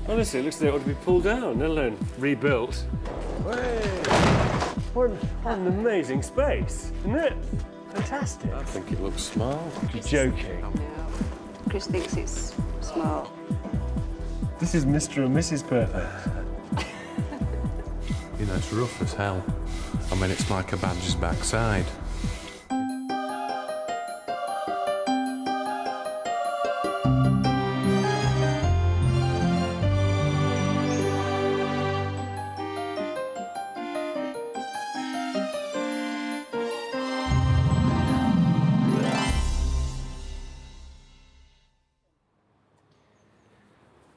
Honestly, it looks like it ought to be pulled down, let alone rebuilt. Hey! What an amazing space, isn't it? Fantastic. I think it looks small. You're joking. No. Chris thinks it's small. This is Mr. and Mrs. Purr. You know, it's rough as hell. I mean, it's like a badger's backside.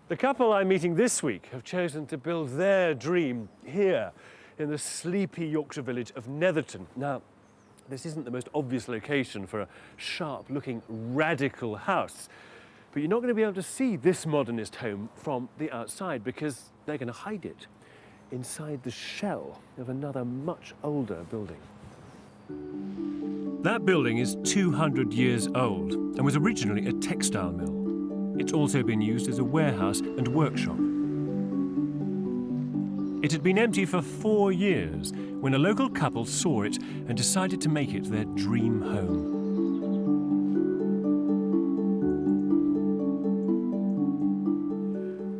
The couple I'm meeting this week have chosen to build their dream here in the sleepy Yorkshire village of Netherton. Now, this isn't the most obvious location for a sharp-looking, radical house, but you're not going to be able to see this modernist home from the outside because they're going to hide it inside the shell of another much older building. That building is 200 years old and was originally a textile mill. It's also been used as a warehouse and workshop. It had been empty for 4 years when a local couple saw it and decided to make it their dream home.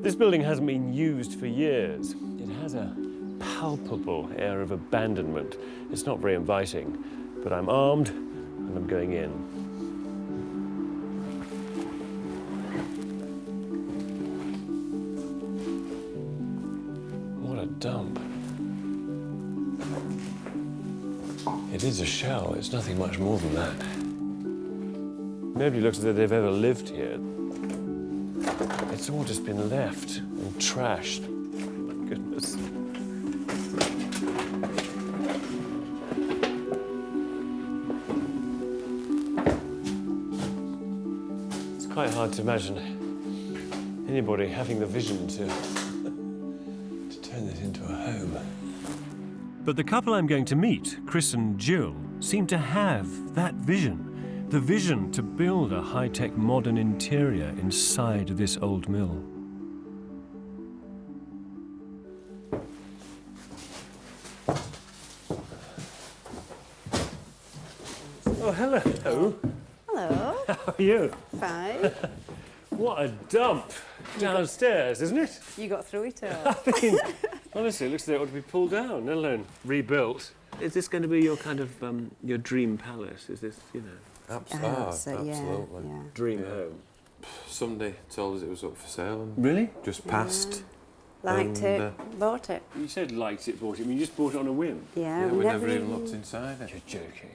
This building hasn't been used for years. It has a palpable air of abandonment. It's not very inviting, but I'm armed and I'm going in. Dump. It is a shell. It's nothing much more than that. Nobody looks as though they've ever lived here. It's all just been left and trashed. My goodness. It's quite hard to imagine anybody having the vision to turn this into a home. But the couple I'm going to meet, Chris and Jill, seem to have that vision. The vision to build a high-tech modern interior inside this old mill. Oh, hello. Hello. How are you? Fine. What a dump downstairs, isn't it? You got through it all. I mean, honestly, it looks like it ought to be pulled down, let alone rebuilt. Is this going to be your kind of your dream palace? Is this, you know, Absolutely. Yeah. dream home? Somebody told us it was up for sale and Really? just passed. Liked And, it, bought it. You said liked it, bought it. I mean, you just bought it on a whim. Yeah, we never even looked inside it. You're joking.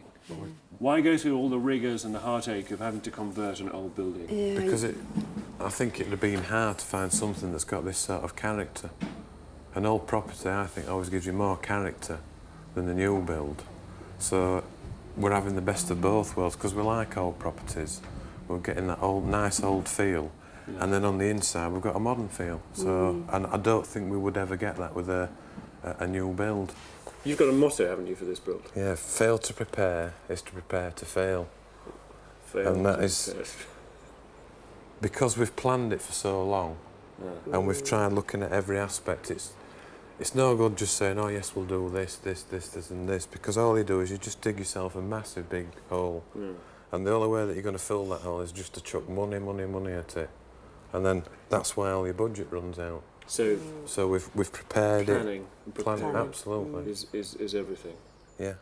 Why go through all the rigours and the heartache of having to convert an old building? Yeah, Because I think it'd have been hard to find something that's got this sort of character. An old property, I think, always gives you more character than the new build. So we're having the best of both worlds because we like old properties. We're getting that old, nice old feel, and then on the inside we've got a modern feel. So, and I don't think we would ever get that with a new build. You've got a motto, haven't you, for this build? Yeah, fail to prepare is to prepare to fail. Fail And that to is- prepare. Because we've planned it for so long, and we've tried looking at every aspect. It's no good just saying, oh yes, we'll do this, and this, because all you do is you just dig yourself a massive big hole. And the only way that you're going to fill that hole is just to chuck money at it. And then that's why all your budget runs out. So we've prepared planning it. Planning, absolutely. is everything. Yeah.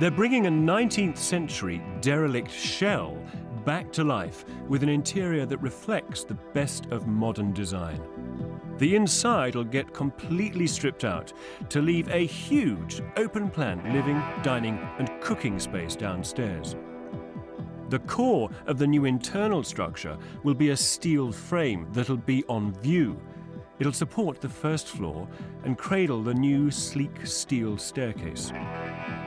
They're bringing a 19th century derelict shell back to life with an interior that reflects the best of modern design. The inside will get completely stripped out to leave a huge open-plan living, dining and cooking space downstairs. The core of the new internal structure will be a steel frame that'll be on view. It'll support the first floor and cradle the new sleek steel staircase.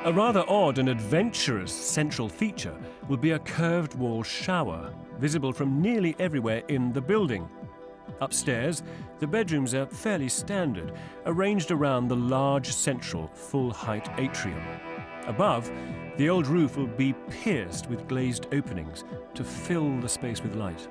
A rather odd and adventurous central feature will be a curved wall shower, visible from nearly everywhere in the building. Upstairs, the bedrooms are fairly standard, arranged around the large central full-height atrium. Above, the old roof will be pierced with glazed openings to fill the space with light.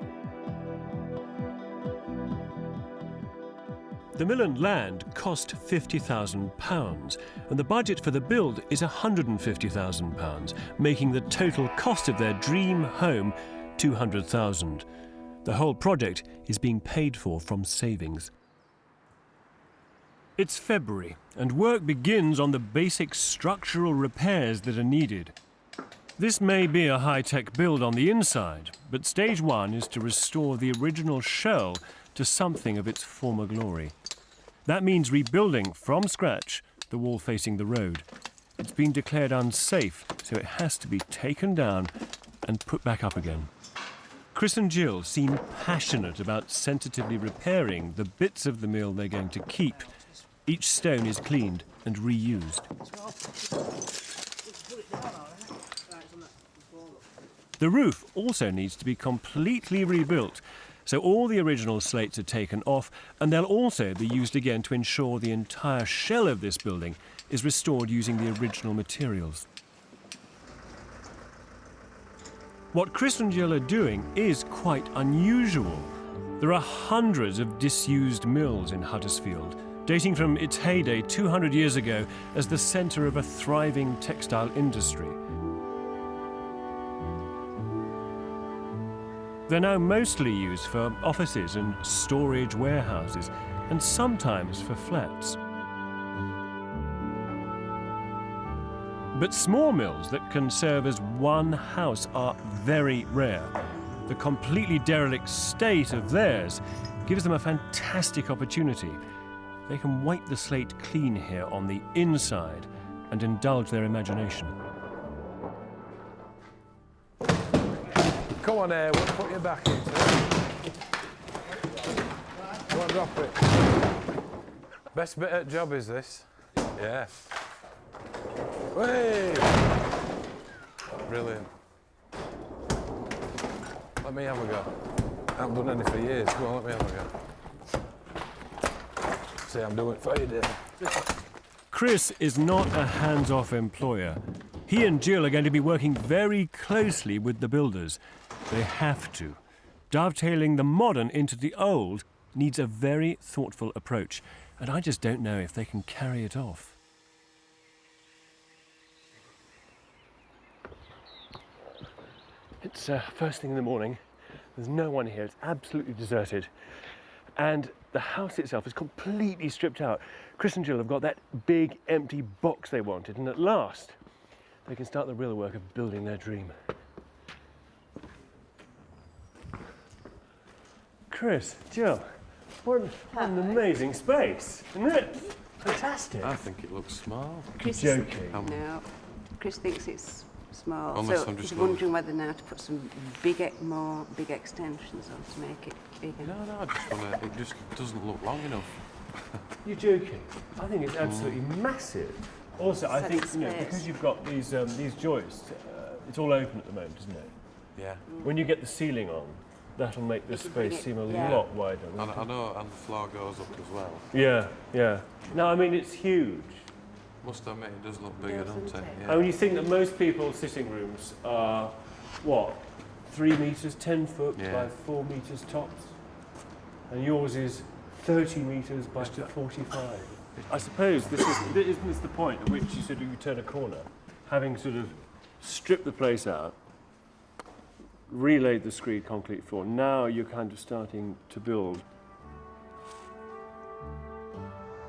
The mill and land cost £50,000, and the budget for the build is £150,000, making the total cost of their dream home £200,000. The whole project is being paid for from savings. It's February, and work begins on the basic structural repairs that are needed. This may be a high-tech build on the inside, but stage one is to restore the original shell to something of its former glory. That means rebuilding from scratch the wall facing the road. It's been declared unsafe, so it has to be taken down and put back up again. Chris and Jill seem passionate about sensitively repairing the bits of the mill they're going to keep. Each stone is cleaned and reused. The roof also needs to be completely rebuilt, so all the original slates are taken off, and they'll also be used again to ensure the entire shell of this building is restored using the original materials. What Chris and Jill are doing is quite unusual. There are hundreds of disused mills in Huddersfield, dating from its heyday 200 years ago as the centre of a thriving textile industry. They're now mostly used for offices and storage warehouses, and sometimes for flats. But small mills that can serve as one house are very rare. The completely derelict state of theirs gives them a fantastic opportunity. They can wipe the slate clean here on the inside and indulge their imagination. Come on, we'll put you back into it. Go on, drop it. Best bit of the job is this. Yeah. Way! Brilliant. Let me have a go. I haven't done any for years. Go on, let me have a go. See, I'm doing it for you, dear. Chris is not a hands-off employer. He and Jill are going to be working very closely with the builders. They have to. Dovetailing the modern into the old needs a very thoughtful approach, and I just don't know if they can carry it off. It's first thing in the morning. There's no one here. It's absolutely deserted. And the house itself is completely stripped out. Chris and Jill have got that big empty box they wanted, and at last they can start the real work of building their dream. Chris, Jill, what an amazing space, isn't it? Fantastic. I think it looks small. Chris You're is- joking. No, Chris thinks it's small. Unless so I'm just he's wondering whether now to put some big extensions on to make it bigger. No, I just want to. It just doesn't look long enough. You're joking. I think it's absolutely massive. Also, I Such think space. because you've got these joists, it's all open at the moment, isn't it? Yeah. When you get the ceiling on, that'll make this It'll bring space it- seem a yeah. lot wider. And I know, and the floor goes up as well. Yeah, yeah. No, I mean it's huge. Must admit, it does look bigger, Doesn't doesn't it? it? Yeah. And when you think that most people's sitting rooms are, what, 3 metres, 10 foot Yeah. by 4 metres tops, and yours is 30 metres by 45. I suppose isn't this the point at which you sort of you turn a corner, having sort of stripped the place out, relaid the screed concrete floor. Now you're kind of starting to build.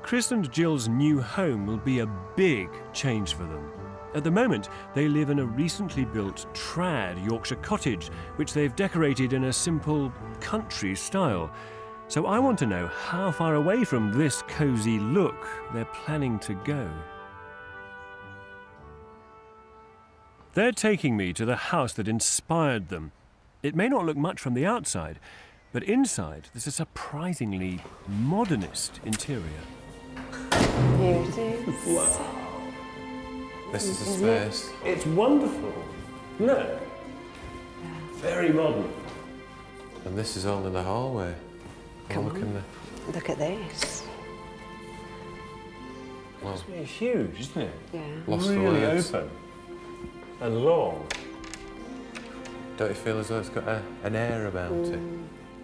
Chris and Jill's new home will be a big change for them. At the moment, they live in a recently built trad Yorkshire cottage, which they've decorated in a simple country style. So I want to know how far away from this cosy look they're planning to go. They're taking me to the house that inspired them. It may not look much from the outside, but inside there's a surprisingly modernist interior. Here it is. Wow. This is the space. It's wonderful. No. Very modern. And this is only the hallway. Come Look on. in the. Look at this. Well, It's really huge, isn't it? Yeah. lost for Really words. open and long. Don't you feel as though it's got an air about it?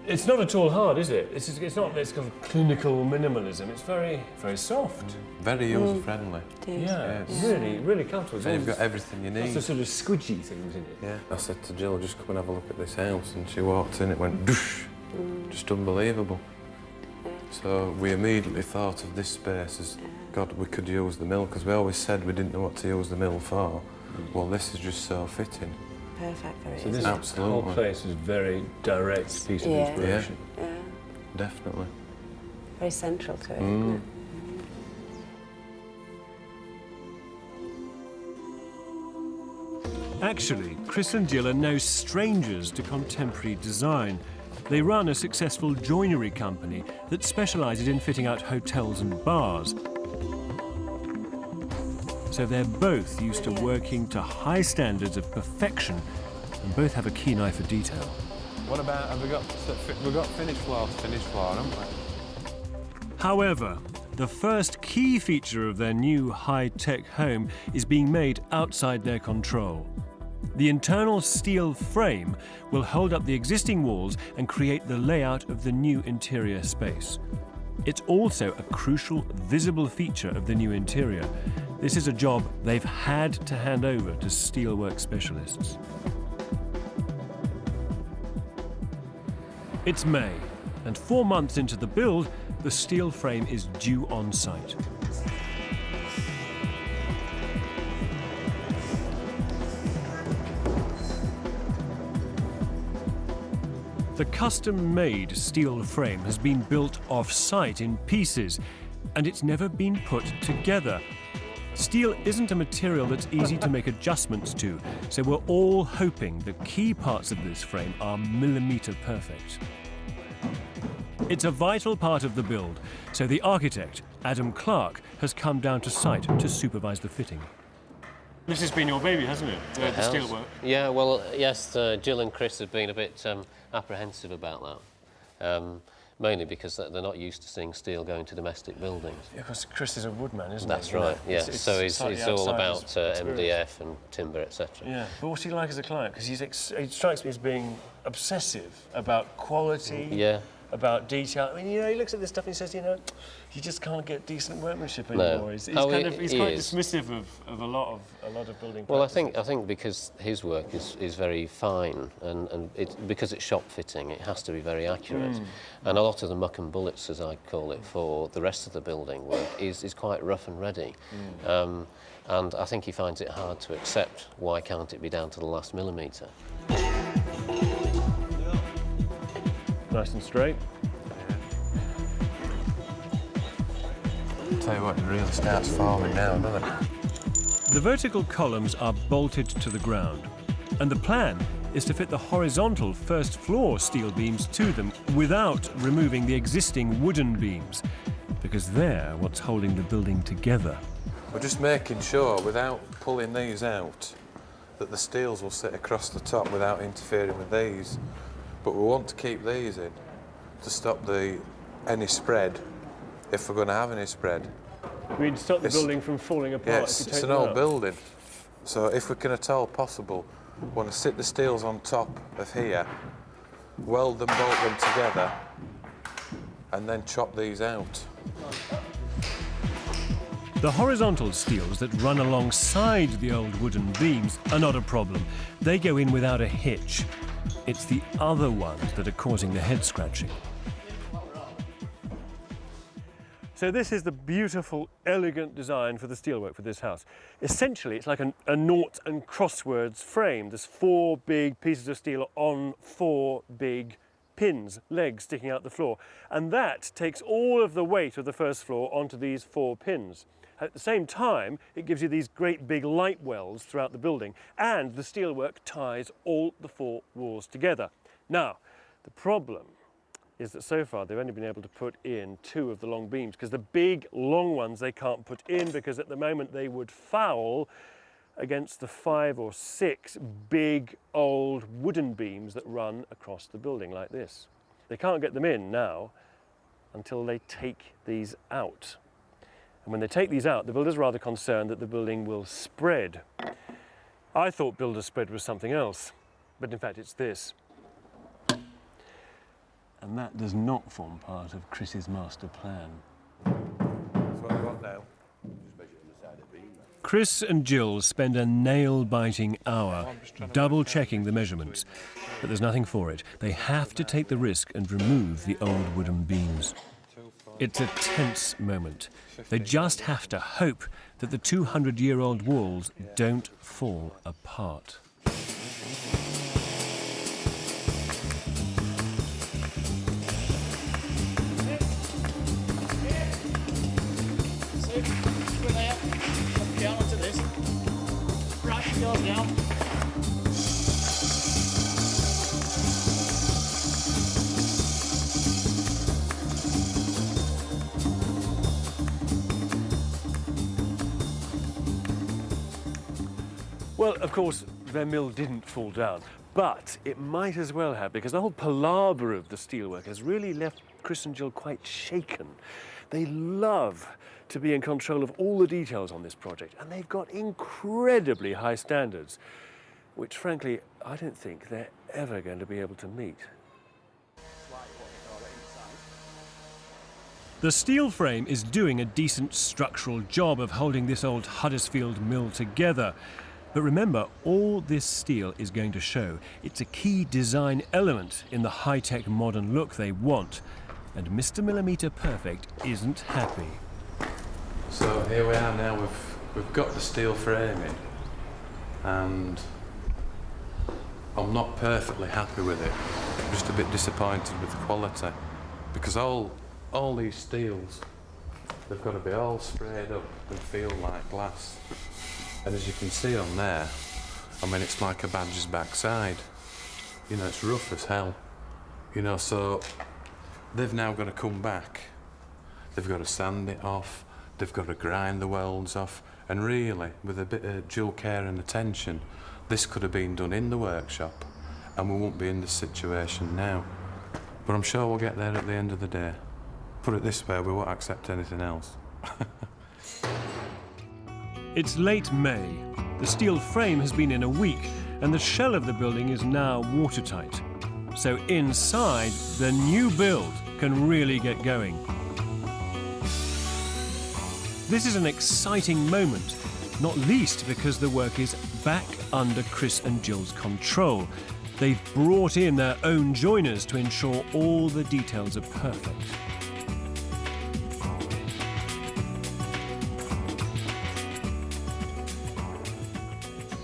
It's not at all hard, is it? It's not this kind of clinical minimalism. It's very, very soft. Very user-friendly. Yeah, really, really comfortable. And you've got everything you need. Lots of sort of squidgy things in it. Yeah. I said to Jill, just come and have a look at this house, and she walked in, it went doosh. Just unbelievable. So we immediately thought of this space as, God, we could use the mill, because we always said we didn't know what to use the mill for. Well, this is just so fitting. Perfect for it. So this Absolutely. whole place is a very direct piece of inspiration. Yeah. Definitely. Very central to it, isn't it? Actually, Chris and Jill are no strangers to contemporary design. They run a successful joinery company that specialises in fitting out hotels and bars. So they're both used to working to high standards of perfection and both have a keen eye for detail. What about, have we've got finished floor, haven't we? However, the first key feature of their new high-tech home is being made outside their control. The internal steel frame will hold up the existing walls and create the layout of the new interior space. It's also a crucial visible feature of the new interior. This is a job they've had to hand over to steelwork specialists. It's May, and 4 months into the build, the steel frame is due on site. The custom-made steel frame has been built off-site in pieces, and it's never been put together. Steel isn't a material that's easy to make adjustments to, so we're all hoping the key parts of this frame are millimetre perfect. It's a vital part of the build, so the architect, Adam Clark, has come down to site to supervise the fitting. This has been your baby, hasn't it? The steelwork. Yeah, well, yes, Jill and Chris have been a bit apprehensive about that. Mainly because they're not used to seeing steel going to domestic buildings. Yeah, because Chris is a woodman, isn't That's he? right, yeah. It's So he's slightly all outside about his experience. MDF and timber, etc. Yeah, but what's he like as a client? Because he strikes me as being obsessive about quality, Yeah. about detail. I mean, you know, he looks at this stuff and he says, you know, you just can't get decent workmanship anymore. He's Oh, quite he is. dismissive of a lot of building. Well, I practices. think because his work is very fine and because it's shop fitting, it has to be very accurate. And a lot of the muck and bullets, as I call it, for the rest of the building work is quite rough and ready. And I think he finds it hard to accept why can't it be down to the last millimetre. Nice and straight. Tell you what, it really starts forming now, doesn't it? The vertical columns are bolted to the ground, and the plan is to fit the horizontal first floor steel beams to them without removing the existing wooden beams, because they're what's holding the building together. We're just making sure, without pulling these out, that the steels will sit across the top without interfering with these. But we want to keep these in to stop any spread, if we're going to have any spread. We'd stop the It's- building from falling apart. Yeah, if you it's take an them old out. building, so if we can at all possible, we want to sit the steels on top of here, weld them, bolt them together, and then chop these out. The horizontal steels that run alongside the old wooden beams are not a problem. They go in without a hitch. It's the other ones that are causing the head scratching. So this is the beautiful, elegant design for the steelwork for this house. Essentially, it's like a nought and crosswords frame. There's 4 big pieces of steel on 4 big pins, legs sticking out the floor. And that takes all of the weight of the first floor onto these 4 pins. At the same time, it gives you these great big light wells throughout the building, and the steelwork ties all the 4 walls together. Now, the problem is that so far they've only been able to put in 2 of the long beams, because the big long ones they can't put in because at the moment they would foul against the 5 or 6 big old wooden beams that run across the building like this. They can't get them in now until they take these out. And when they take these out, the builder's rather concerned that the building will spread. I thought builder spread was something else, but in fact it's this. And that does not form part of Chris's master plan. So what do you want now? Chris and Jill spend a nail-biting hour double-checking the measurements, but there's nothing for it. They have to take the risk and remove the old wooden beams. It's a tense moment. They just have to hope that the 200-year-old walls don't fall apart. Down onto this. Right, yours down. Well, of course, their mill didn't fall down, but it might as well have, because the whole palaver of the steelwork has really left Chris and Jill quite shaken. They love to be in control of all the details on this project, and they've got incredibly high standards, which, frankly, I don't think they're ever going to be able to meet. The steel frame is doing a decent structural job of holding this old Huddersfield mill together. But remember, all this steel is going to show. It's a key design element in the high-tech modern look they want. And Mr. Millimetre Perfect isn't happy. So here we are now, we've got the steel frame in, and I'm not perfectly happy with it. I'm just a bit disappointed with the quality, because all these steels, they've got to be all sprayed up and feel like glass. And as you can see on there, I mean, it's like a badger's backside. You know, it's rough as hell. You know, so they've now got to come back. They've got to sand it off. They've got to grind the welds off, and really, with a bit of due care and attention, this could have been done in the workshop, and we won't be in this situation now. But I'm sure we'll get there at the end of the day. Put it this way, we won't accept anything else. It's late May. The steel frame has been in a week, and the shell of the building is now watertight. So inside, the new build can really get going. This is an exciting moment, not least because the work is back under Chris and Jill's control. They've brought in their own joiners to ensure all the details are perfect.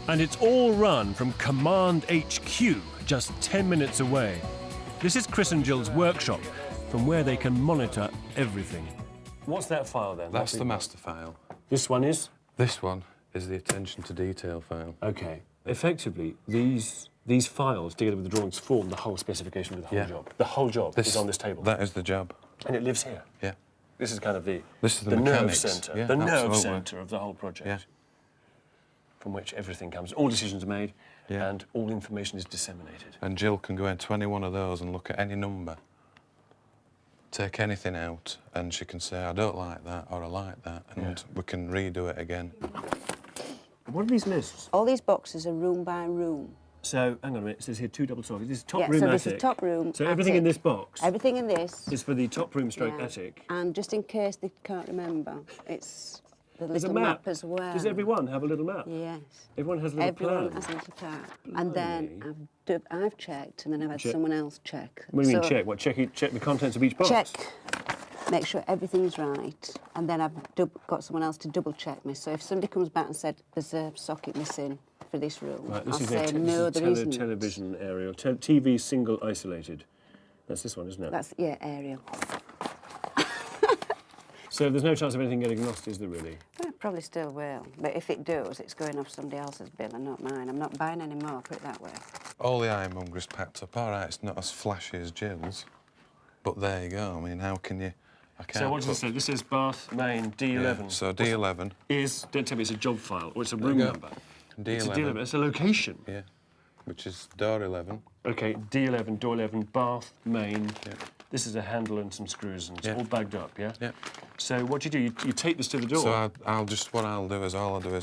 And it's all run from Command HQ, just 10 minutes away. This is Chris and Jill's workshop, from where they can monitor everything. What's that file then? That's the master file. This one is? This one is the attention to detail file. Okay. Effectively, these files, together with the drawings, form the whole specification of the whole job. The whole job is on this table. That is the job. And it lives here. Yeah. This is kind of the nerve nerve centre. Yeah, the nerve absolutely. centre of the whole project. Yeah. From which everything comes. All decisions are made, Yeah. and all information is disseminated. And Jill can go into any one of those and look at any number, take anything out, and she can say, I don't like that, or I like that, and we can redo it again. What are these lists? All these boxes are room by room. So, hang on a minute, it says here 2 double sockets. This is top Yeah, room so attic. this is top room, So everything in attic. this box Everything in this. is for the top room stroke Yeah. attic. And just in case they can't remember, it's the There's a little map. as well. Does everyone have a little map? Yes. Everyone has a little Everyone plan. has a little plan. And then I've checked, and then I've had Check. someone else check. What do you mean So check? What, check the contents of each box? Check. Make sure everything's right, and then I've got someone else to double check me. So if somebody comes back and said there's a socket missing for this room, Right, I'll this say is no, a there isn't. television aerial. TV single isolated. That's this one, isn't it? That's aerial. So there's no chance of anything getting lost, is there really? Well, probably still will, but if it does, it's going off somebody else's bill and not mine. I'm not buying any more, put it that way. All the ironmonger is packed up. All right, it's not as flashy as Jill's, but there you go. I mean, how can you... I can't So what does it say? This is Bath, Main, D11. Yeah, so D11. Don't tell me it's a job file, or it's a room go. number. D11. It's a D11, it's a location. Yeah, which is door 11. OK, D11, door 11, Bath, Main. Yeah. This is a handle and some screws, and it's Yeah. all bagged up, yeah? Yeah. So what do? You take this to the door? So what I'll do is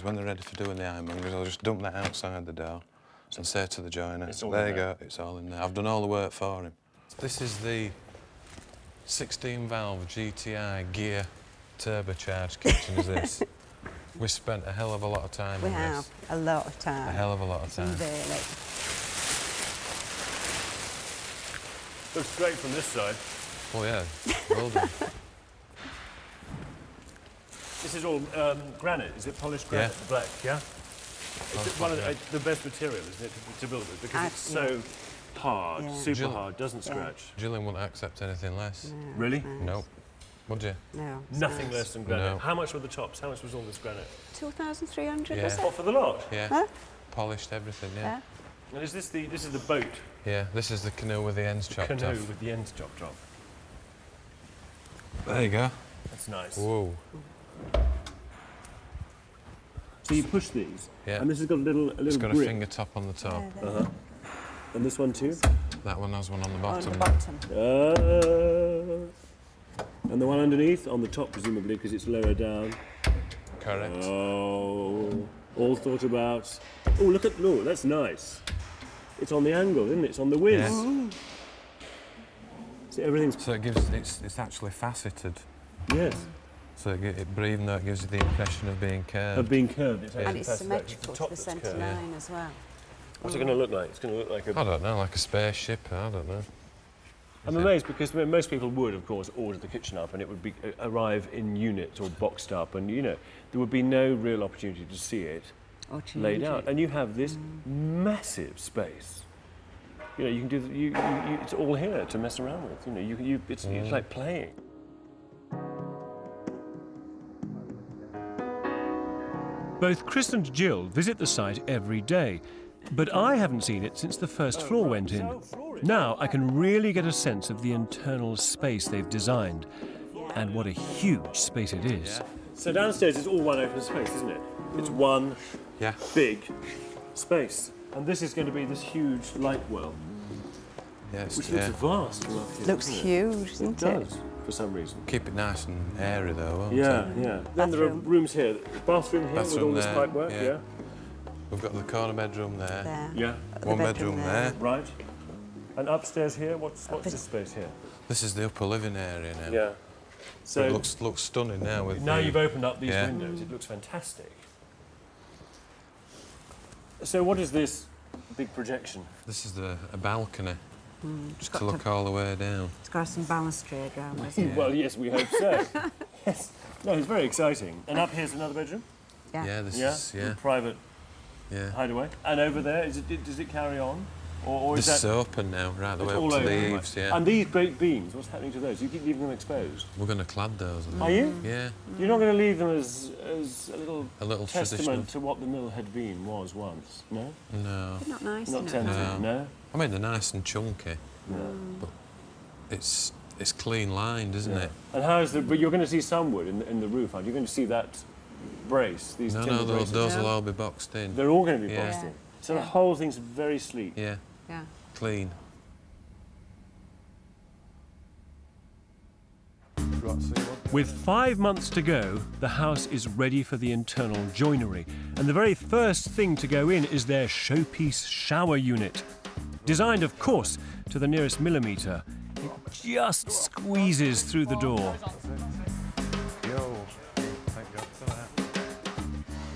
when they're ready for doing the ironmongers, I'll just dump that outside the door and say to the joiner, It's all there in you there. go, it's all in there. I've done all the work for him. This is the 16-valve GTI gear turbocharged kitchen is this. We spent a hell of a lot of time We on have this. a lot of time. A hell of a lot of time. Really. Looks great from this side. Oh yeah, well done. This is all granite. Is it polished granite? Yeah. Black, yeah? It's Polished one of black, the best material, isn't it, to build with? Because it's so hard, Yeah. super Jill- hard, doesn't scratch. Gillian wouldn't accept anything less. Really? Nope. Would you? No. it's Nothing nice. less than granite. No. How much were the tops? How much was all this granite? 2,300, Yeah. was it? What, for the lot? Yeah. Huh? Polished everything, yeah. Yeah. And is this this is the boat Yeah, this is the canoe with the ends chopped canoe off. with the ends chopped off? There you go. That's nice. Whoa. So you push these, Yeah. and this has got a little It's got a grip. finger top on the top. And this one too? That one has one on the On bottom. the bottom. And the one underneath, on the top presumably, because it's lower down. Correct. Oh, all thought about. Oh, look, that's nice. It's on the angle, isn't it? It's on the whiz. Yeah. So everything's, So it gives, it's actually faceted. yes, So even though it gives you the impression of being curved. of being curved. It's And actually it's fascinating. symmetrical top to the that's curved. centre line as well. What's it going to look like? It's going to look like a... I don't know, like a spaceship, I don't know. I'm amazed because most people would, of course, order the kitchen up and it would be arrive in units or boxed up, and you know there would be no real opportunity to see it Or change laid out. it. And you have this massive space. You know, you can do. It's all here to mess around with. You know, it's like playing. Both Chris and Jill visit the site every day, but I haven't seen it since the first floor went in. Now I can really get a sense of the internal space they've designed, and what a huge space it is. So downstairs is all one open space, isn't it? It's one Yeah. big space, and this is going to be this huge light well, Yes, which yeah. looks vast from up here. Looks doesn't it? huge, It doesn't it? does, for some reason. Keep it nice and airy though, won't Yeah, it? yeah. Then there are Bathroom. rooms here. Bathroom here with all Bathroom this there, pipe work. yeah. Yeah. We've got the corner bedroom there. There. Yeah. The One bedroom there. Right. And upstairs here, what's this space here? This is the upper living area now. Yeah. So it So looks stunning now with now the, you've opened up these Yeah. windows. It looks fantastic. So what is this big projection? This is a balcony. Just to got look all the way down. It's got some balustrade round, hasn't it? Well, yes, we hope so. Yes. No, it's very exciting. And up here's another bedroom. Yeah, this Yeah. is yeah. Private Yeah. hideaway. And over there, does it carry on, or This is is that open now, right the it's way all up to over? the right? eaves, yeah. And these great beams, what's happening to those? You keep leaving them exposed. We're going to clad those. I think. Are you? Yeah, You're not going to leave them as a little a little testament traditional. to what the mill had been was once. No, No, Not nice, not isn't it? tempting. No. I mean they're nice and chunky. But it's clean lined, isn't it? And how's the? But you're going to see some wood in the roof, aren't you? You're going to see that brace. These No, timber no, braces. those will all be boxed in. They're all going to be Yeah. boxed in. So Yeah. the whole thing's very sleek. Yeah, Yeah. clean. With 5 months to go, the house is ready for the internal joinery, and the very first thing to go in is their showpiece shower unit. Designed, of course, to the nearest millimetre, it just squeezes through the door. Yo, thank God for that.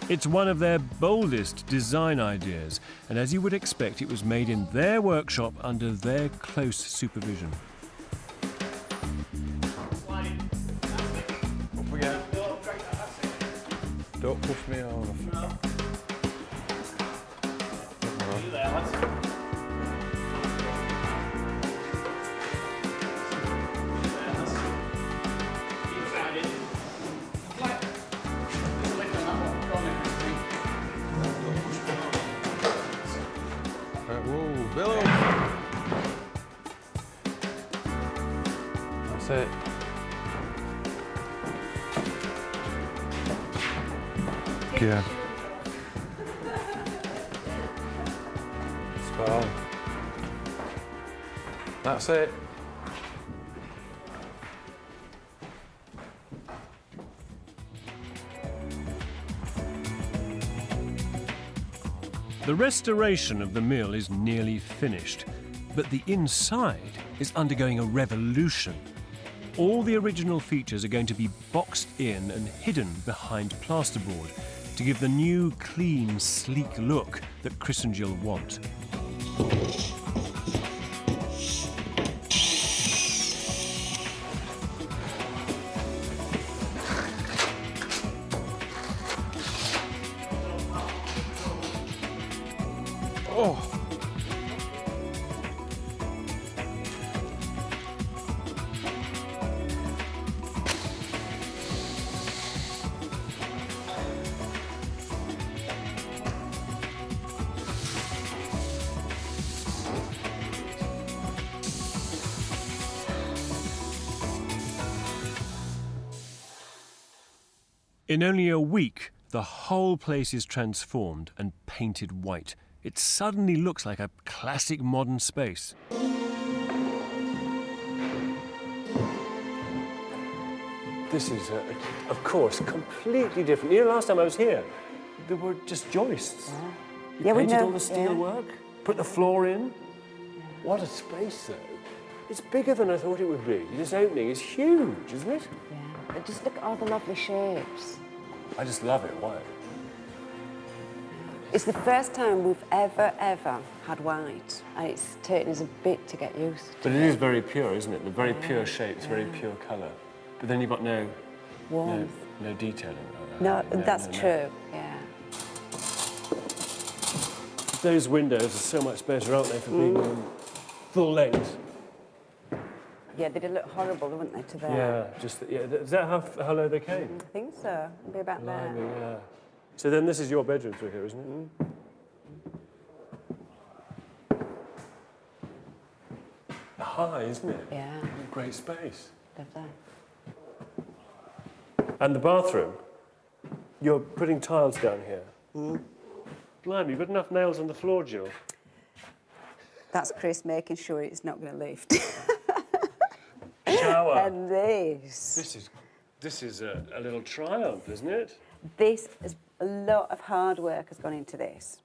It's one of their boldest design ideas, and as you would expect, it was made in their workshop under their close supervision. Up again. Don't push me over. Whoa, Billow! That's it. Yeah. Spot on. That's it. The restoration of the mill is nearly finished, but the inside is undergoing a revolution. All the original features are going to be boxed in and hidden behind plasterboard to give the new, clean, sleek look that Chris and Jill want. In only a week, the whole place is transformed and painted white. It suddenly looks like a classic modern space. This is, of course, completely different. You know, last time I was here, there were just joists. You Yeah, we painted know, all the steel work, put the floor in. What a space, though. It's bigger than I thought it would be. This opening is huge, isn't it? Yeah. But just look at all the lovely shapes. I just love it. Why? It's the first time we've ever had white, and it's taken us a bit to get used to. But it is very pure, isn't it? The very pure shapes, very pure colour. But then you've got no detailing like that. No, that's true, yeah. Those windows are so much better, aren't they, for being full length? Yeah, they did look horrible, wouldn't they, to there? Yeah, is that how low they came? I think so. It'll be about there. Blimey, yeah. So then this is your bedroom through here, isn't it? High, isn't it? Yeah, Great space. lovely. And the bathroom, you're putting tiles down here. Blimey, you've got enough nails on the floor, Jill. That's Chris making sure it's not going to lift. Shower. And this. This is a little triumph, isn't it? This is a lot of hard work has gone into this.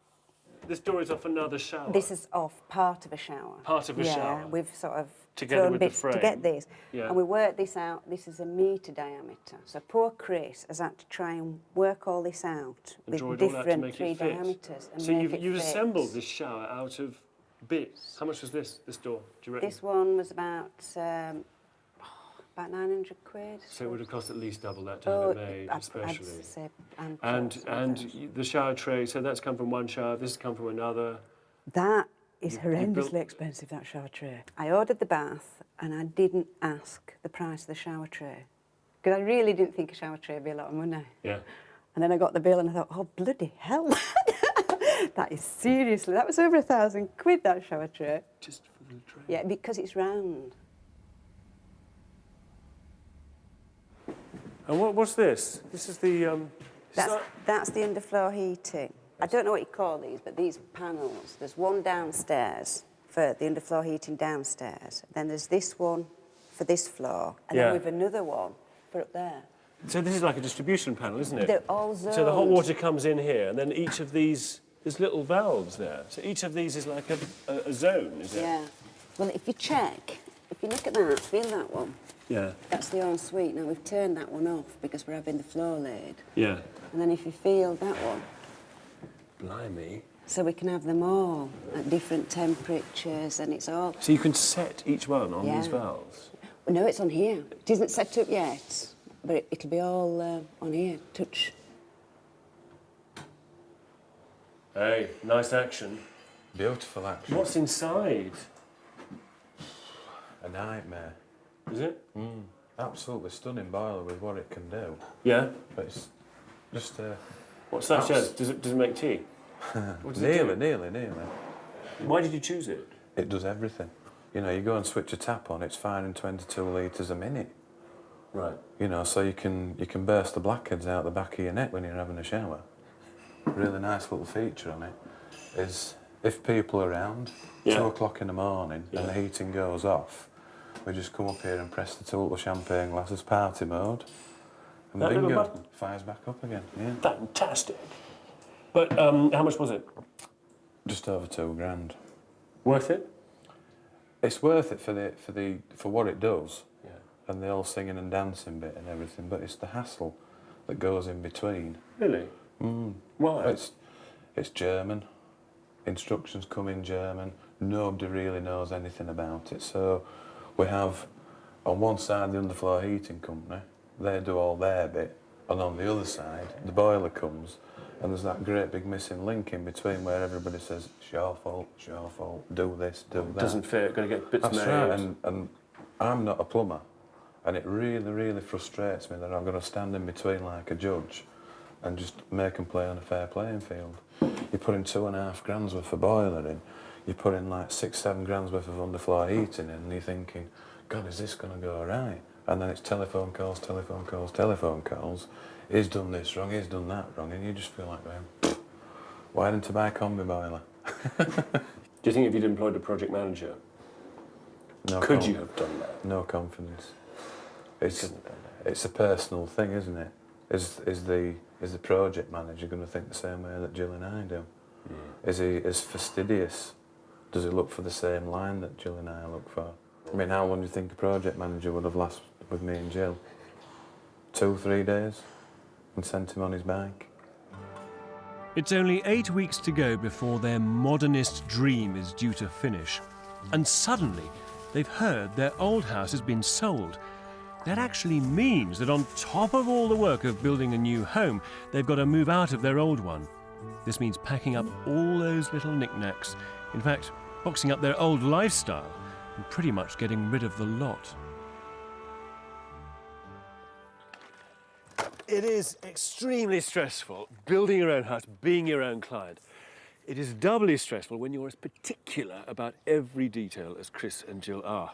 This door is off another shower. This is off part of a shower. Part of a shower. Yeah, we've sort of Together thrown with the bits to frame. get this. Yeah. And we worked this out. This is 1 metre diameter. So poor Chris has had to try and work all this out And with draw it all out to different make 3 it fit. diameters. And So make you've it fit. assembled this shower out of bits. How much was this door, do you reckon? This one was about 900 quid. So it would have cost at least double that to have it made, especially. I'd say, And the shower tray, so that's come from one shower, this has come from another. that is you horrendously built- expensive, that shower tray. I ordered the bath and I didn't ask the price of the shower tray because I really didn't think a shower tray would be a lot of money. Yeah. And then I got the bill and I thought, oh, bloody hell. That is seriously, that was over 1,000 quid, that shower tray. Just for the tray. Yeah, because it's round. And what's this? This is the... That's the underfloor heating. I don't know what you call these, but these panels, there's one downstairs for the underfloor heating downstairs. Then there's this one for this floor, and then we've another one for up there. So this is like a distribution panel, isn't it? They're all zoned. So the hot water comes in here, and then each of these, there's little valves there. So each of these is like a zone, is it? Yeah. Well, if you check, if you look at that, feel that one. Yeah. That's the ensuite. Now, we've turned that one off because we're having the floor laid. Yeah. And then if you feel that one, Blimey. so we can have them all at different temperatures, and it's all... So you can set each one on Yeah. these valves? Well, no, it's on here. It isn't set up yet, but it'll be all on here. Touch. Hey, nice action. Beautiful, actually. What's inside? A nightmare. Is it? Absolutely stunning boiler with what it can do. Yeah. But it's just What's that, Jez? Does it make tea? What does it do? nearly. Why did you choose it? It does everything. You know, you go and switch a tap on, it's firing 22 litres a minute. Right. You know, so you can burst the blackheads out the back of your neck when you're having a shower. Really nice little feature on it is if people are around, 2 o'clock in the morning, and the heating goes off, we just come up here and press the 2 little champagne glasses party mode, and That little bingo, button? fires back up again. Yeah, Fantastic. But how much was it? just over £2,000. Worth it? It's worth it for what it does. Yeah. and the whole singing and dancing bit and everything, but it's the hassle that goes in between. Really? Why? It's German. Instructions come in German. Nobody really knows anything about it. So we have, on one side, the underfloor heating company. They do all their bit. And on the other side, the boiler comes, and there's that great big missing link in between where everybody says, it's your fault, do this, do that. Doesn't fit, going to get bits That's made. right, and I'm not a plumber. And it really, really frustrates me that I'm going to stand in between like a judge and just make them play on a fair playing field. You put in £2.5 grand's worth of boiler in, you put in like 6-7 grand's worth of underfloor heating in, and you're thinking, God, is this going to go right? And then it's telephone calls, telephone calls, telephone calls. He's done this wrong, he's done that wrong, and you just feel like going, why didn't I buy a combi boiler? Do you think if you'd employed a project manager, could you have done that? No confidence. It's a personal thing, isn't it? Is the project manager going to think the same way that Jill and I do? Is he as fastidious? Does he look for the same line that Jill and I look for? I mean, how long do you think a project manager would have lasted with me and Jill? 2-3 days? And sent him on his bike? It's only 8 weeks to go before their modernist dream is due to finish. And suddenly, they've heard their old house has been sold. That actually means that on top of all the work of building a new home, they've got to move out of their old one. This means packing up all those little knickknacks. In fact, boxing up their old lifestyle and pretty much getting rid of the lot. It is extremely stressful building your own house, being your own client. It is doubly stressful when you're as particular about every detail as Chris and Jill are.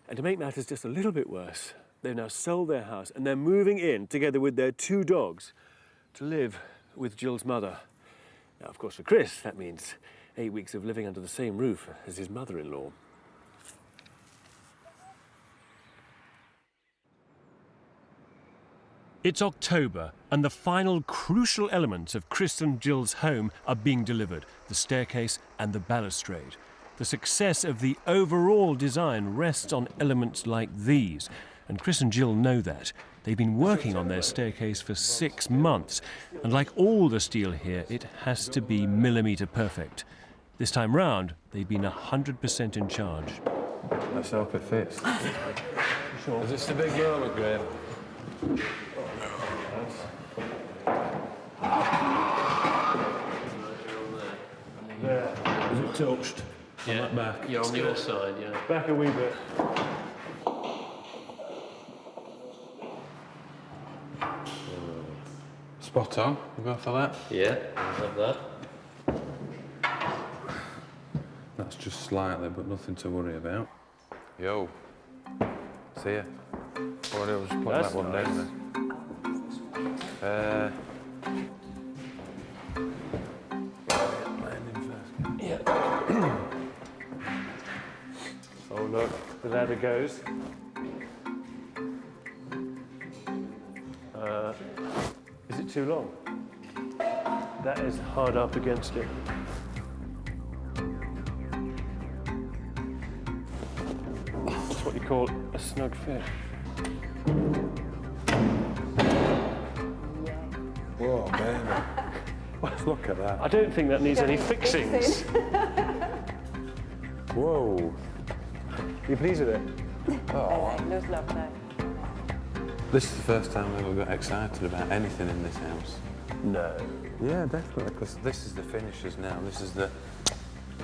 And to make matters just a little bit worse, they've now sold their house and they're moving in together with their 2 dogs to live with Jill's mother. Now, of course, for Chris, that means 8 weeks of living under the same roof as his mother-in-law. It's October, and the final crucial elements of Chris and Jill's home are being delivered, the staircase and the balustrade. The success of the overall design rests on elements like these, and Chris and Jill know that. They've been working on their staircase for 6 months, and like all the steel here, it has to be millimetre perfect. This time round, they've been 100% in charge. Let's hope it fits. Sure. Is this the big roller, Graham? There. Is it touched? Yeah, on that back? You're on your side, yeah. Back a wee bit. Spot on. You go for that? Yeah, I'll have that. That's just slightly, but nothing to worry about. Yo. See ya. Oh, I'll just put That's that one nice. down there. Oh look, the ladder goes. Is it too long? That is hard up against it. It's what you call a snug fit. Whoa, baby. Look at that. I don't think that needs any fixings. Whoa. You pleased with it? Looks lovely. This is the first time I've ever got excited about anything in this house. No. Yeah, definitely, because this is the finishes now.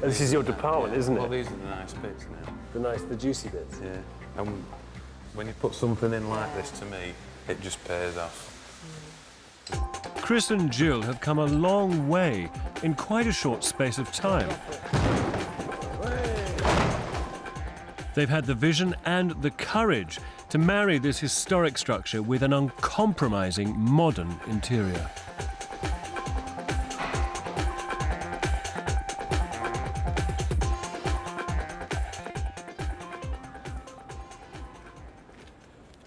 This is your department, isn't Well, it? these are the nice bits now. The juicy bits. Yeah. And when you put something in like this, to me, it just pays off. Chris and Jill have come a long way in quite a short space of time. They've had the vision and the courage to marry this historic structure with an uncompromising modern interior.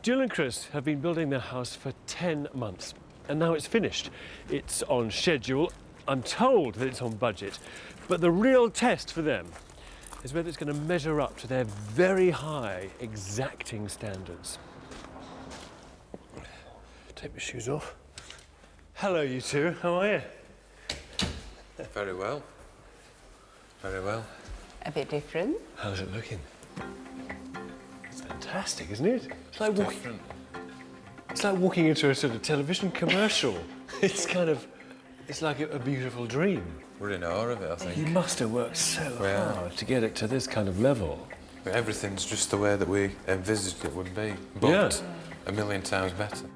Jill and Chris have been building their house for 10 months, and now it's finished. It's on schedule. I'm told that it's on budget, but the real test for them is whether it's going to measure up to their very high, exacting standards. Take my shoes off. Hello, you two. How are you? Very well. Very well. A bit different. How's it looking? It's fantastic, isn't it? It's like walking. Different. It's like walking into a sort of television commercial. It's kind of. It's like a beautiful dream. We're in awe of it, I think. You must have worked so Yeah. hard to get it to this kind of level. But everything's just the way that we envisaged it would be, but Yeah. a million times better.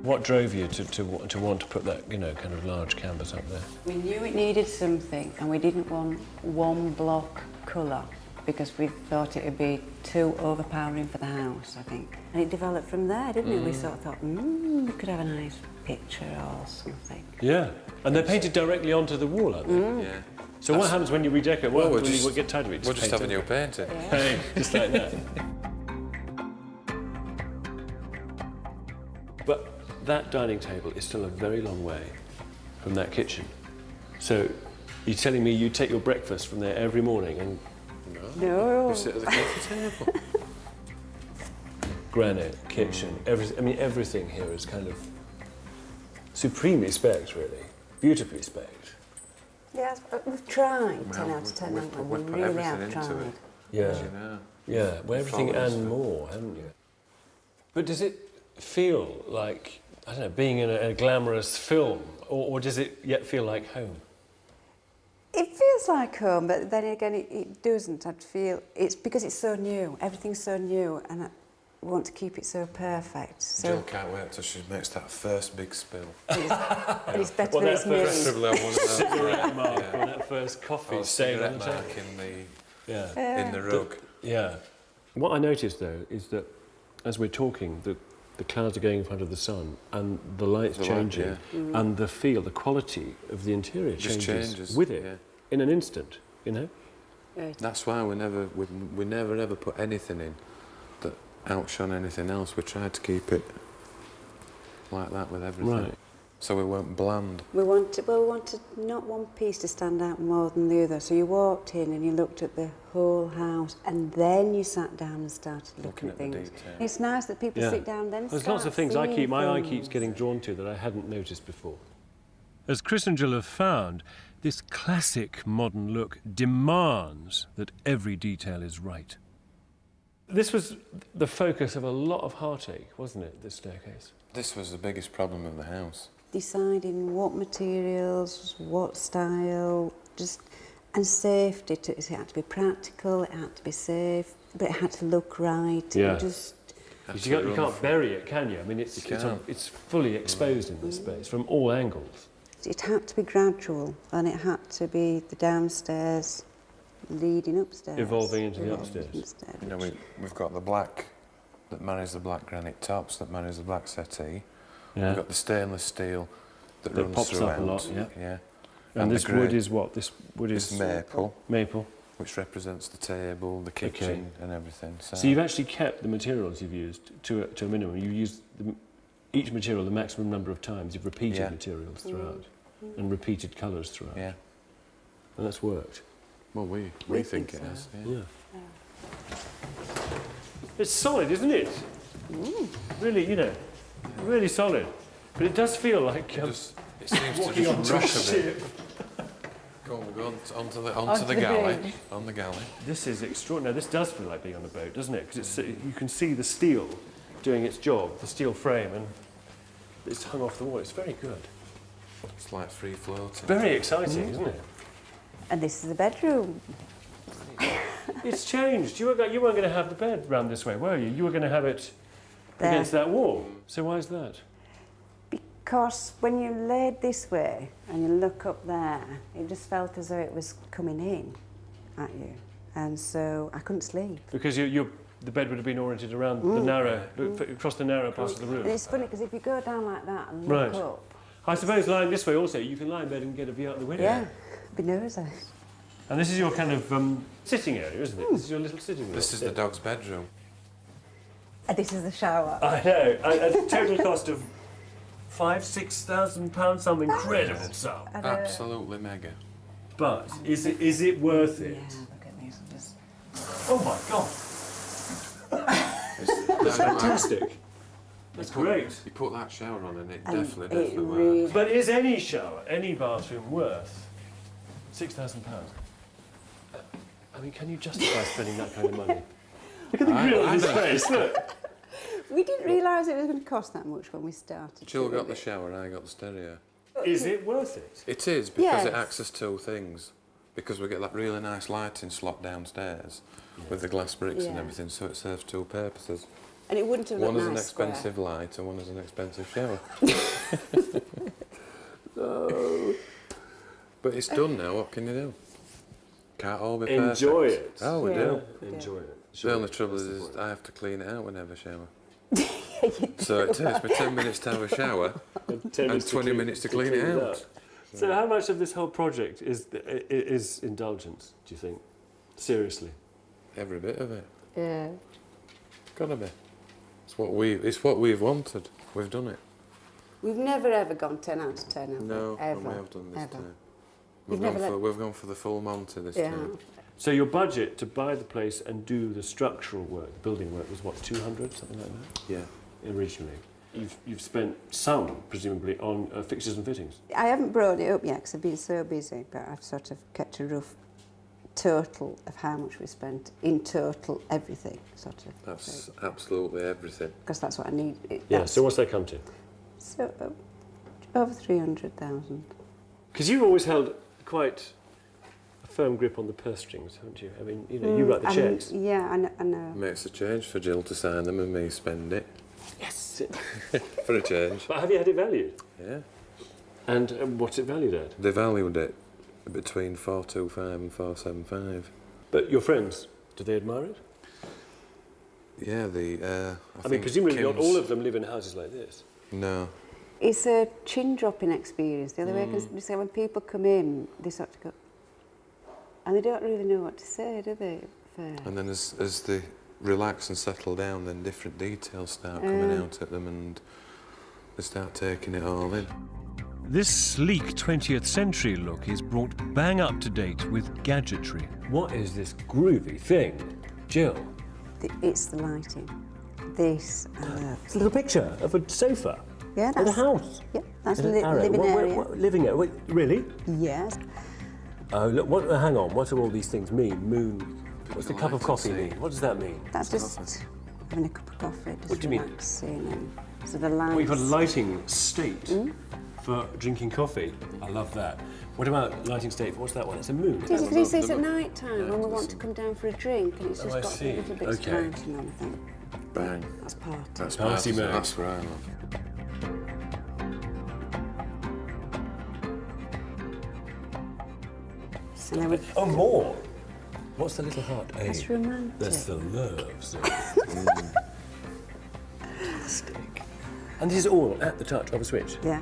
What drove you to want to put that, kind of large canvas up there? We knew it needed something, and we didn't want one block colour because we thought it would be too overpowering for the house, I think. And it developed from there, didn't it? We sort of thought, we could have a nice picture or something. Yeah. And they're painted directly onto the wall, aren't they? Yeah. So what happens when you redecorate? What Well, happens when you get tired of it? We'll just have a paint new it? painting. Hey, just like that. But that dining table is still a very long way from that kitchen. So you're telling me you take your breakfast from there every morning and No. We sit at the coffee table. granite, kitchen, everything here is kind of supremely specced, really. Beautifully specced. Yes, but we've tried 10 out of 10, we've haven't put we? We really everything have into tried. it. Yeah. As you know. Yeah, well, everything Follows and it. more, haven't you? But does it feel like, I don't know, being in a glamorous film, or does it yet feel like home? It feels like home, but then again, it doesn't. I'd feel it's because it's so new. Everything's so new, and I want to keep it so perfect. So Jill can't wait till she makes that first big spill. and it's better Well, when that it's new. Preferably on one of those. Cigarette mark yeah. on that first coffee Or stain on cigarette the mark table. in the rug. Yeah. What I noticed, though, is that as we're talking, the clouds are going in front of the sun, and the light's The light, changing, and the feel, the quality of the interior Just changes, with it yeah. in an instant, you know? That's why we never ever put anything in that outshone anything else. We tried to keep it like that with everything. Right. So we weren't bland. We wanted not one piece to stand out more than the other. So you walked in and you looked at the whole house, and then you sat down and started looking at the things. detail. It's nice that people Yeah. sit down then. There's start lots of things seeing my eye things. keeps getting drawn to that I hadn't noticed before. As Chris and Jill have found, this classic modern look demands that every detail is right. This was the focus of a lot of heartache, wasn't it, this staircase? This was the biggest problem of the house. Deciding what materials, what style, and safety. It had to be practical, it had to be safe, but it had to look right. Yeah. It just You can't bury it, can you? I mean, it's can't. fully exposed in this space from all angles. it had to be gradual, and it had to be the downstairs leading upstairs. Evolving into the Evolving upstairs. You know, we've got the black that marries the black granite tops, that marries the black settee. Yeah. We've got the stainless steel that That runs pops up a throughout. lot, yeah. Yeah. And the this grey. wood is what? This wood It's is maple, maple. which represents the table, the kitchen, and everything. So you've actually kept the materials you've used to a minimum. You've used each material the maximum number of times. You've repeated Yeah. materials throughout and repeated colours throughout. Yeah. And that's worked. Well, we think it so. has. Yeah. Yeah. It's solid, isn't it? Really, really solid. But it does feel like It seems to walking just onto a rush a bit. ship. Go on, onto the the galley. bridge. On the galley. This is extraordinary. This does feel like being on a boat, doesn't it? Because you can see the steel doing its job, the steel frame, and it's hung off the wall. It's very good. It's like free floating. Very exciting, isn't it? And this is the bedroom. It's changed. You weren't going to have the bed round this way, were you? You were going to have it There. against that wall. So why is that? Because when you laid this way and you look up there, it just felt as though it was coming in at you. And so I couldn't sleep. Because the bed would have been oriented around the narrow, across the narrow part of the And room. it's funny because if you go down like that and Right. look up, I suppose lying this way also, you can lie in bed and get a view out the window. yeah, be nosy. And this is your kind of sitting area, isn't it? This is your little sitting room. This is the dog's bedroom. And this is the shower. I know. At a total cost of £5,000-6,000, some incredible sum. Absolutely mega. But is it worth it? Yeah, look at these. Just... Oh my God! It's Fantastic. That's great. You put that shower on and it And definitely it works. really- But is any shower, any bathroom worth £6,000? I mean, can you justify spending that kind of money? Look at the grill in his face, look. We didn't realise it was going to cost that much when we started. Jill doing got the it. shower and I got the stereo. Is it worth it? It is, because it Yes. acts as two things. Because we get that really nice lighting slot downstairs with the glass bricks and Yeah. everything, so it serves two purposes. And it wouldn't have looked One is nice an square. expensive light and one is an expensive shower. But it's done now, what can you do? Can't all be perfect. Enjoy it. Oh, we Yeah. do. Enjoy it. The only trouble is I have to clean it out whenever I shower. So it takes me 10 minutes to have a shower and 20 minutes to clean it out. So how much of this whole project is indulgence, do you think? Seriously? Every bit of it. Yeah. Gotta be. It's what we've wanted. We've done it. We've never ever gone 10 out of 10, have No, we? Ever. and we have done this ever. time. You've never let- We've gone for the full Monty this Yeah. time. So your budget to buy the place and do the structural work, the building work, was what, 200, something like that, Yeah. originally? You've spent some, presumably, on fixtures and fittings. I haven't brought it up yet because I've been so busy, but I've sort of kept a rough total of how much we spent in total, everything, sort of. That's absolutely everything. Because that's what I need. Yeah, so what's that come to? So, over 300,000. Because you've always held quite a firm grip on the purse strings, haven't you? I mean, you know, you write the cheques. Yeah, I know. Makes a change for Jill to sign them and me spend it. Yes. For a change. But have you had it valued? Yeah. And what's it valued at? They valued it between 425 and 475. But your friends, do they admire it? Yeah, I mean, presumably not Kim's- all of them live in houses like this. No. It's a chin-dropping experience. The other way I can say, when people come in, they sort of go, and they don't really know what to say, do they? First. And then as they relax and settle down, then different details start coming out at them and they start taking it all in. This sleek 20th century look is brought bang up to date with gadgetry. What is this groovy thing? Jill? It's the lighting. This, It's a little picture of a sofa. yeah, In a that's house. Yeah, that's In an arrow. living area. Living area. Wait, really? Yes. Oh, look, hang on. What do all these things mean? Moon. What's the cup of light coffee and see. mean? What does that mean? That's just having a cup of coffee, just What do you mean? relaxing and sort of lights. Well, you've got a lighting state for drinking coffee. I love that. What about lighting state? What's that one? It's a moon. This the is moon- at night time when we want to come down for a drink and it's just I got see. a little bit of Okay. lighting on, I think. Bang. That's part. That's Party party mode. That's what I love. So now we, Oh, more. What's the little heart? that's romantic. That's the loves. Fantastic. And this is all at the touch of a switch. Yeah.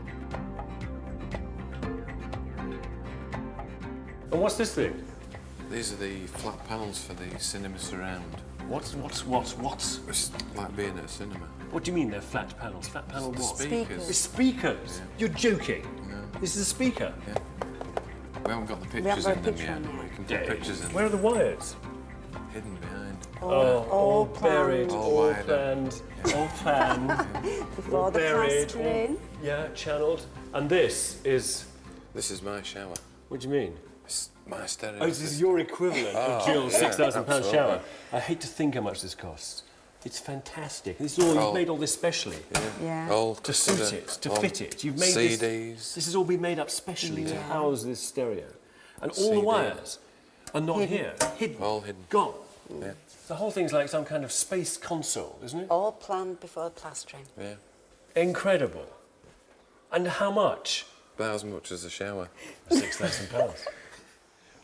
And what's this thing? These are the flat panels for the cinema surround. What's? It's like being at a cinema. What do you mean they're flat panels? Flat panel The what? speakers. The speakers? You're joking? No. This is a speaker? Yeah. We haven't got the haven't pictures got a in them picture yet. on yet. We can put pictures in Where are the wires? hidden behind. All buried, planned. All all wired up. planned, all planned, Before all the buried, plastering. yeah, channelled. And this is, This is my shower. what do you mean? It's my stereo. Oh, this is your equivalent of Jill's yeah, £6,000 absolutely. shower. I hate to think how much this costs. It's fantastic. This is all, you've made all this specially. Yeah. All To suit it, to fit it. You've made CDs. this has all been made up specially to house this stereo. And all the CDs. wires are not here, hidden, All hidden. gone. Yeah. The whole thing's like some kind of space console, isn't it? All planned before the plastering. Yeah. Incredible. And how much? About as much as a shower. £6,000.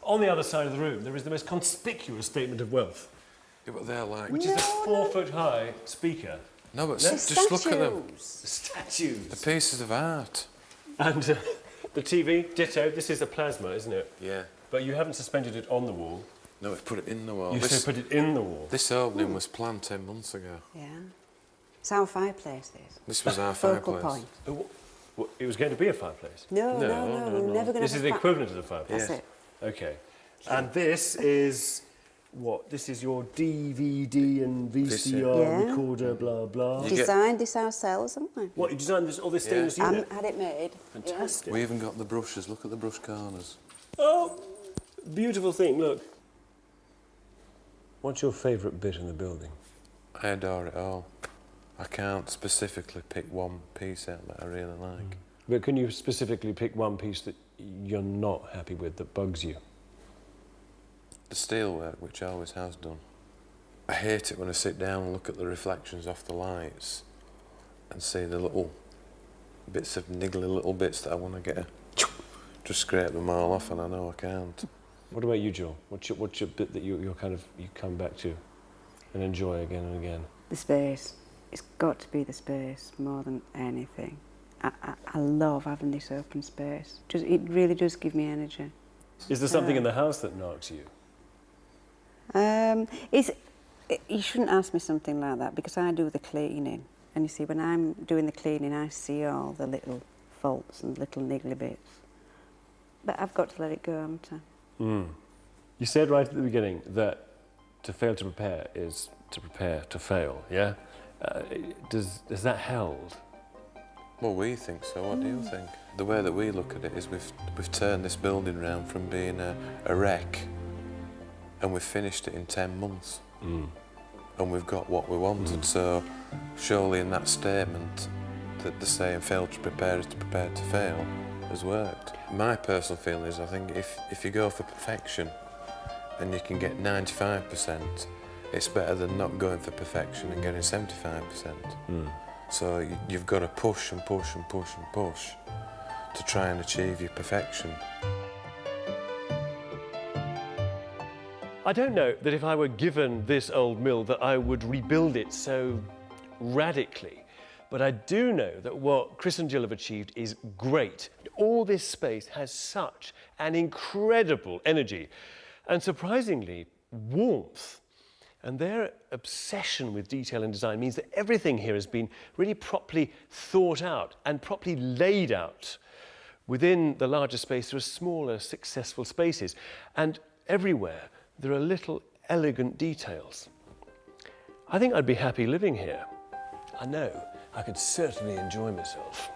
On the other side of the room, there is the most conspicuous statement of wealth, Yeah, but they're like. which is this 4-foot-high speaker. No, but The just look at them. The statues. The pieces of art. And the TV, ditto. This is a plasma, isn't it? Yeah. But you haven't suspended it on the wall. No, we've put it in the wall. You This, said put it in the wall. this opening was planned 10 months ago. Yeah. It's our fireplace, this. This was our Focal fireplace. point. It was going to be a fireplace. No, we're never going to This is the equivalent of the fireplace. That's it. Okay. And this is what? This is your DVD and VCR Yeah. recorder, blah, blah. Designed this ourselves, haven't we? What, you designed this, all this stainless I unit? haven't had it made. Fantastic. We even got the brushes. Look at the brush corners. Oh, beautiful thing, look. What's your favourite bit in the building? I adore it all. I can't specifically pick one piece out that I really like. But can you specifically pick one piece that you're not happy with, that bugs you? The steelwork, which always has done. I hate it when I sit down and look at the reflections off the lights and see the little bits of niggly little bits that I want to get just scrape them all off, and I know I can't. What about you, Joel? What's your bit that you come back to and enjoy again and again? The space. It's got to be the space more than anything. I love having this open space. It really does give me energy. Is there something in the house that knocks you? You shouldn't ask me something like that because I do the cleaning. And you see, when I'm doing the cleaning, I see all the little faults and little niggly bits. But I've got to let it go, haven't I? You said right at the beginning that to fail to prepare is to prepare to fail, yeah? Does that held? Well, we think so. What do you think? The way that we look at it is we've turned this building round from being a wreck, and we've finished it in 10 months. And we've got what we wanted. So surely in that statement that the saying fail to prepare is to prepare to fail has worked. My personal feeling is I think if you go for perfection and you can get 95%, it's better than not going for perfection and getting 75%. So you've got to push and push and push and push to try and achieve your perfection. I don't know that if I were given this old mill that I would rebuild it so radically, but I do know that what Chris and Jill have achieved is great. All this space has such an incredible energy and surprisingly warmth. And their obsession with detail and design means that everything here has been really properly thought out and properly laid out. Within the larger space, there are smaller, successful spaces. And everywhere, there are little elegant details. I think I'd be happy living here. I know I could certainly enjoy myself.